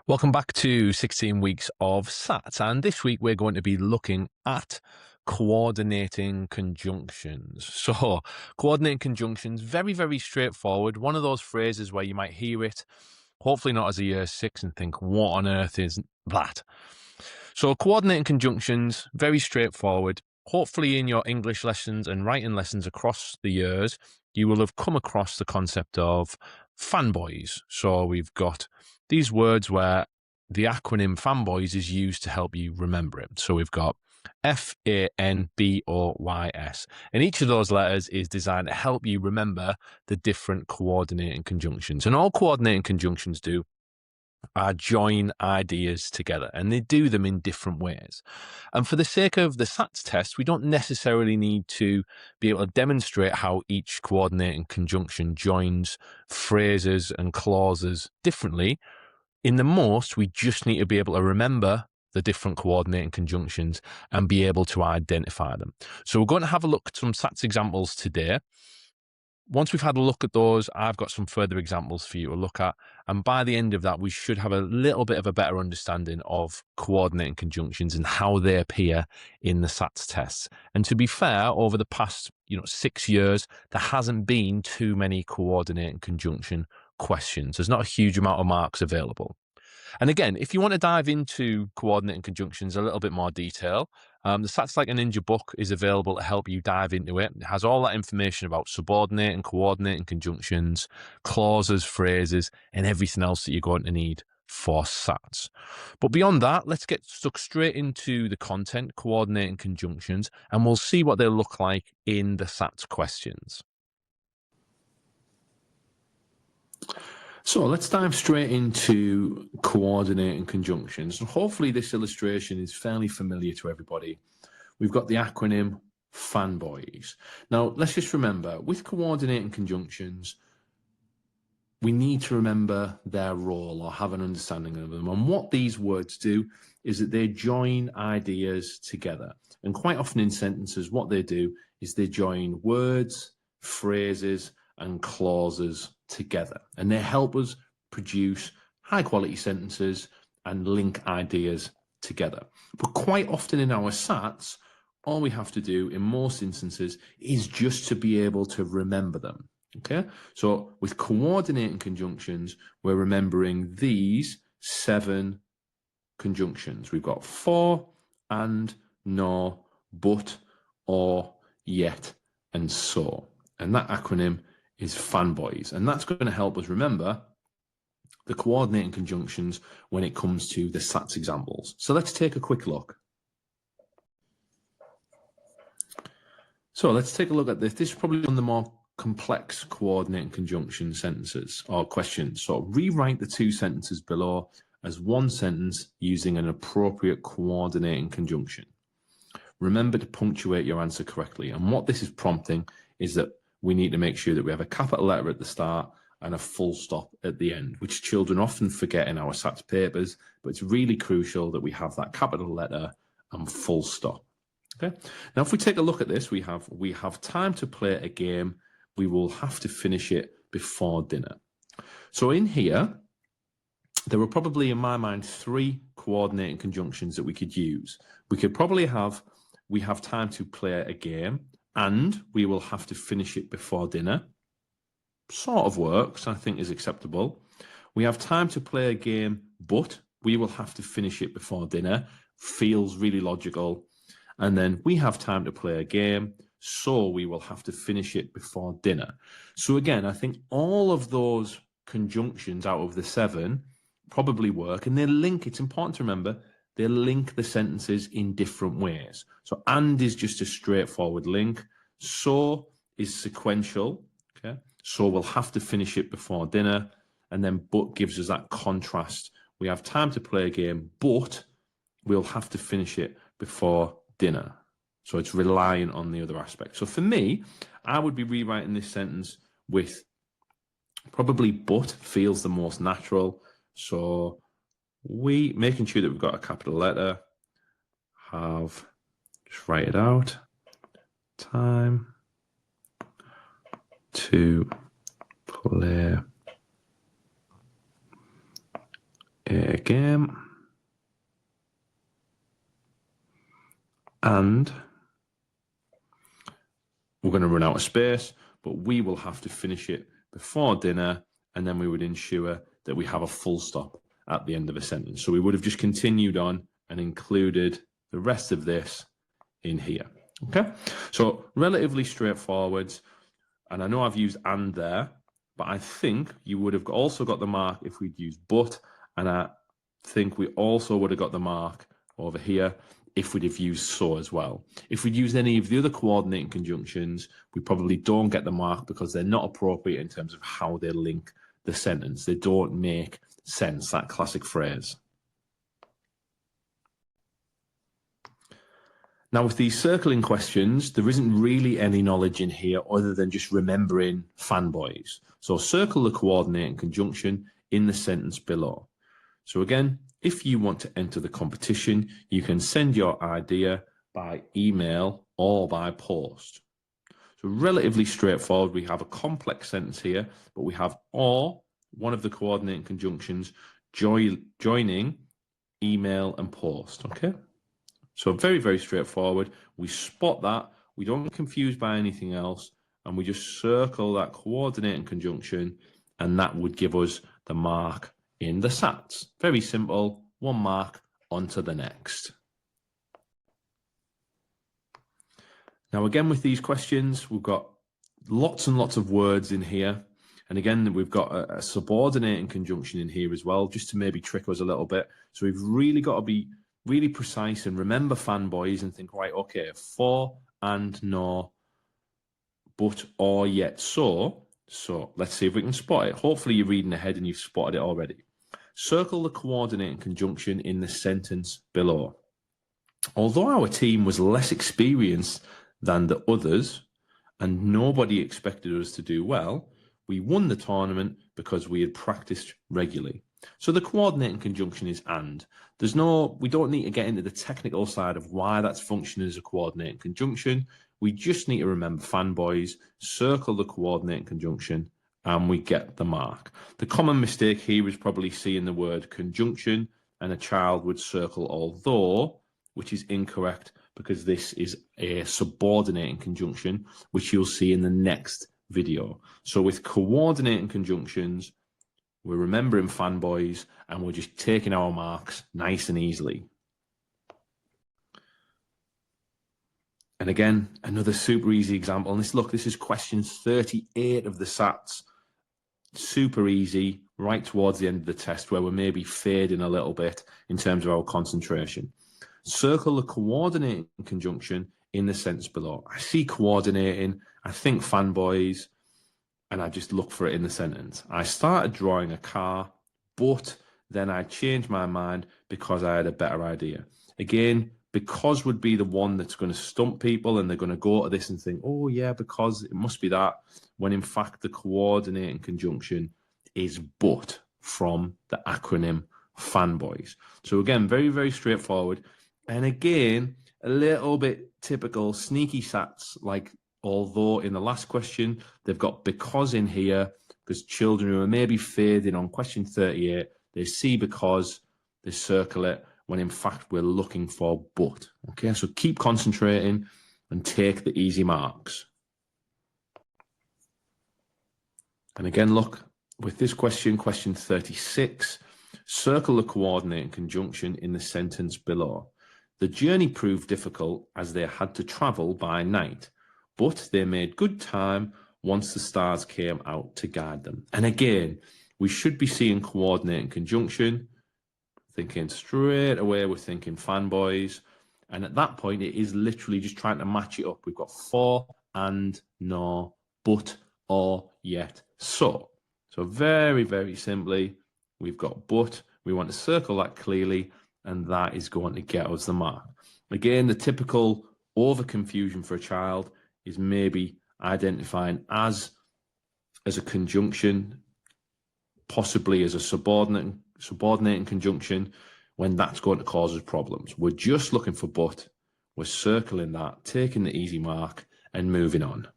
Welcome back to 16 weeks of SATs, and this week we're going to be looking at coordinating conjunctions. So, coordinating conjunctions, very straightforward. One of those phrases where you might hear it, hopefully not as a year six, and think, what on earth is that? So, coordinating conjunctions, very straightforward. Hopefully, in your English lessons and writing lessons across the years, you will have come across the concept of FANBOYS. So, we've got these words where the acronym FANBOYS is used to help you remember it. So, we've got FANBOYS. And each of those letters is designed to help you remember the different coordinating conjunctions. And all coordinating conjunctions do are join ideas together, and they do them in different ways. And for the sake of the SATs test, we don't necessarily need to be able to demonstrate how each coordinating conjunction joins phrases and clauses differently. In the most, we just need to be able to remember the different coordinating conjunctions and be able to identify them. So we're going to have a look at some SATs examples today. Once we've had a look at those, I've got some further examples for you to look at. And by the end of that, we should have a little bit of a better understanding of coordinating conjunctions and how they appear in the SATs tests. And to be fair, over the past 6 years, there hasn't been too many coordinating conjunction questions. There's not a huge amount of marks available. And again, if you want to dive into coordinating conjunctions a little bit more detail, the Stats Like a Ninja book is available to help you dive into it. It has all that information about subordinating, coordinating conjunctions, clauses, phrases, and everything else that you're going to need for SATs. But beyond that, let's get stuck straight into the content, coordinating conjunctions, and we'll see what they look like in the SATs questions. So let's dive straight into coordinating conjunctions. And hopefully this illustration is fairly familiar to everybody. We've got the acronym FANBOYS. Now, let's just remember, with coordinating conjunctions, we need to remember their role or have an understanding of them. And what these words do is that they join ideas together. And quite often in sentences, what they do is they join words, phrases, and clauses together, and they help us produce high quality sentences and link ideas together. But quite often in our SATs, all we have to do in most instances is just to be able to remember them. Okay, so with coordinating conjunctions, we're remembering these 7 conjunctions. We've got for, and, nor, but, or, yet, and so. And that acronym is FANBOYS, and that's going to help us remember the coordinating conjunctions when it comes to the SATs examples. So let's take a quick look. So let's take a look at this. This is probably one of the more complex coordinating conjunction sentences or questions. So rewrite the 2 sentences below as one sentence using an appropriate coordinating conjunction. Remember to punctuate your answer correctly. And what this is prompting is that we need to make sure that we have a capital letter at the start and a full stop at the end, which children often forget in our SATs papers, but it's really crucial that we have that capital letter and full stop. Okay. Now, if we take a look at this, we have time to play a game. We will have to finish it before dinner. So in here, there are probably, in my mind, 3 coordinating conjunctions that we could use. We could probably have, we have time to play a game, and we will have to finish it before dinner. Sort of works, I think is acceptable. We have time to play a game, but we will have to finish it before dinner. Feels really logical. And then we have time to play a game, so we will have to finish it before dinner. So again, I think all of those conjunctions out of the 7 probably work, and they link, it's important to remember, they link the sentences in different ways. So and is just a straightforward link. So is sequential. Okay. So we'll have to finish it before dinner. And then but gives us that contrast. We have time to play a game, but we'll have to finish it before dinner. So it's relying on the other aspect. So for me, I would be rewriting this sentence with probably but feels the most natural. So we, making sure that we've got a capital letter, have, just write it out, time to play a game, and we're going to run out of space, but we will have to finish it before dinner, and then we would ensure that we have a full stop at the end of a sentence. So we would have just continued on and included the rest of this in here. Okay, so relatively straightforward. And I know I've used and there, but I think you would have also got the mark if we'd used but, and I think we also would have got the mark over here if we'd have used so as well. If we'd used any of the other coordinating conjunctions, we probably don't get the mark because they're not appropriate in terms of how they link the sentence. They don't make sense, that classic phrase. Now, with these circling questions, there isn't really any knowledge in here other than just remembering FANBOYS. So circle the coordinating conjunction in the sentence below. So again, if you want to enter the competition, you can send your idea by email or by post. So relatively straightforward. We have a complex sentence here, but we have or, one of the coordinating conjunctions, joining email and post, okay? So very, very straightforward. We spot that. We don't get confused by anything else. And we just circle that coordinating conjunction. And that would give us the mark in the SATs. Very simple. 1 mark onto the next. Now, again, with these questions, we've got lots and lots of words in here. And again, we've got a subordinating conjunction in here as well, just to maybe trick us a little bit. So we've really got to be really precise and remember FANBOYS and think, right, okay, for, and, nor, but, or, yet, so. So let's see if we can spot it. Hopefully you're reading ahead and you've spotted it already. Circle the coordinating conjunction in the sentence below. Although our team was less experienced than the others and nobody expected us to do well, we won the tournament because we had practiced regularly. So the coordinating conjunction is and. We don't need to get into the technical side of why that's functioning as a coordinating conjunction. We just need to remember FANBOYS, circle the coordinating conjunction, and we get the mark. The common mistake here is probably seeing the word conjunction, and a child would circle although, which is incorrect because this is a subordinating conjunction, which you'll see in the next video. So with coordinating conjunctions, we're remembering FANBOYS and we're just taking our marks nice and easily. And again, another super easy example. And this is question 38 of the SATs. Super easy, right towards the end of the test where we're maybe fading a little bit in terms of our concentration. Circle the coordinating conjunction in the sentence below. I see coordinating, I think FANBOYS, and I just look for it in the sentence. I started drawing a car, but then I changed my mind because I had a better idea. Again, because would be the one that's going to stump people and they're going to go to this and think, oh yeah, because it must be that, when in fact the coordinating conjunction is but from the acronym FANBOYS. So again, very, very straightforward. And again, a little bit typical sneaky SATs, like although in the last question, they've got because in here, because children who are maybe fading on question 38, they see because, they circle it, when in fact we're looking for but. Okay, so keep concentrating and take the easy marks. And again, look, with this question, question 36, circle the coordinating conjunction in the sentence below. The journey proved difficult as they had to travel by night, but they made good time once the stars came out to guide them. And again, we should be seeing coordinating conjunction, thinking straight away, we're thinking FANBOYS. And at that point, it is literally just trying to match it up. We've got for, and, nor, but, or, yet, so. So very, very simply, we've got but, we want to circle that clearly, and that is going to get us the mark. Again, the typical over confusion for a child is maybe identifying as a conjunction, possibly as a subordinating conjunction, when that's going to cause us problems. We're just looking for but, we're circling that, taking the easy mark, and moving on.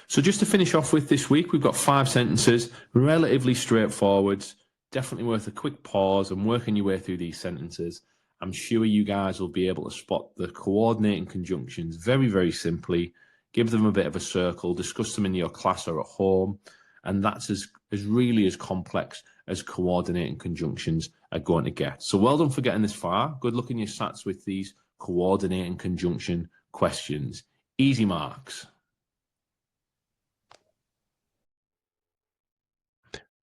So just to finish off with this week, we've got 5 sentences, relatively straightforward, definitely worth a quick pause and working your way through these sentences. I'm sure you guys will be able to spot the coordinating conjunctions very, very simply. Give them a bit of a circle, discuss them in your class or at home, and that's as really as complex as coordinating conjunctions are going to get. So well done for getting this far. Good luck in your SATs with these coordinating conjunction questions. Easy marks.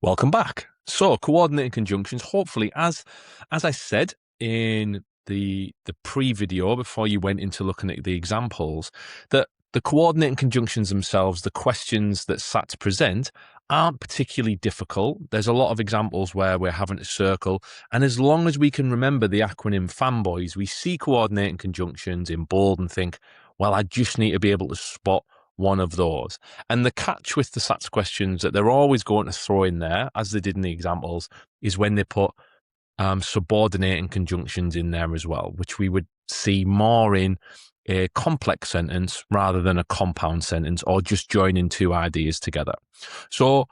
Welcome back. So coordinating conjunctions, hopefully, as I said in the pre-video before you went into looking at the examples, that the coordinating conjunctions themselves, the questions that SATs present, aren't particularly difficult. There's a lot of examples where we're having to circle, and as long as we can remember the acronym FANBOYS, we see coordinating conjunctions in bold and think, well, I just need to be able to spot one of those. And the catch with the SATs questions that they're always going to throw in there, as they did in the examples, is when they put subordinating conjunctions in there as well, which we would see more in a complex sentence rather than a compound sentence, or just joining two ideas together. So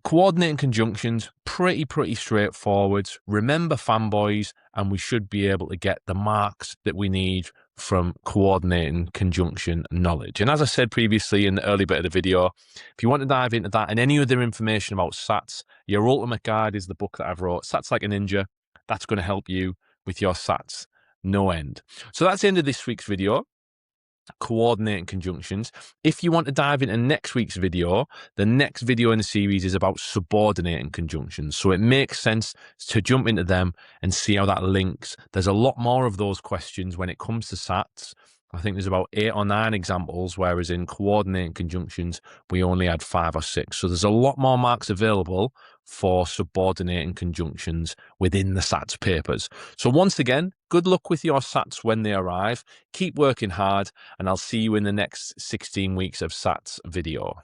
coordinating conjunctions, pretty straightforward. Remember FANBOYS, and we should be able to get the marks that we need from coordinating conjunction knowledge. And as I said previously in the early bit of the video, if you want to dive into that and any other information about SATs, your ultimate guide is the book that I've wrote, SATs Like a Ninja. That's going to help you with your SATs, no end. So that's the end of this week's video, coordinating conjunctions. If you want to dive into next week's video, the next video in the series is about subordinating conjunctions. So it makes sense to jump into them and see how that links. There's a lot more of those questions when it comes to SATs. I think there's about 8 or 9 examples, whereas in coordinating conjunctions, we only had 5 or 6. So there's a lot more marks available for subordinating conjunctions within the SATs papers. So once again, good luck with your SATs when they arrive. Keep working hard, and I'll see you in the next 16 weeks of SATs video.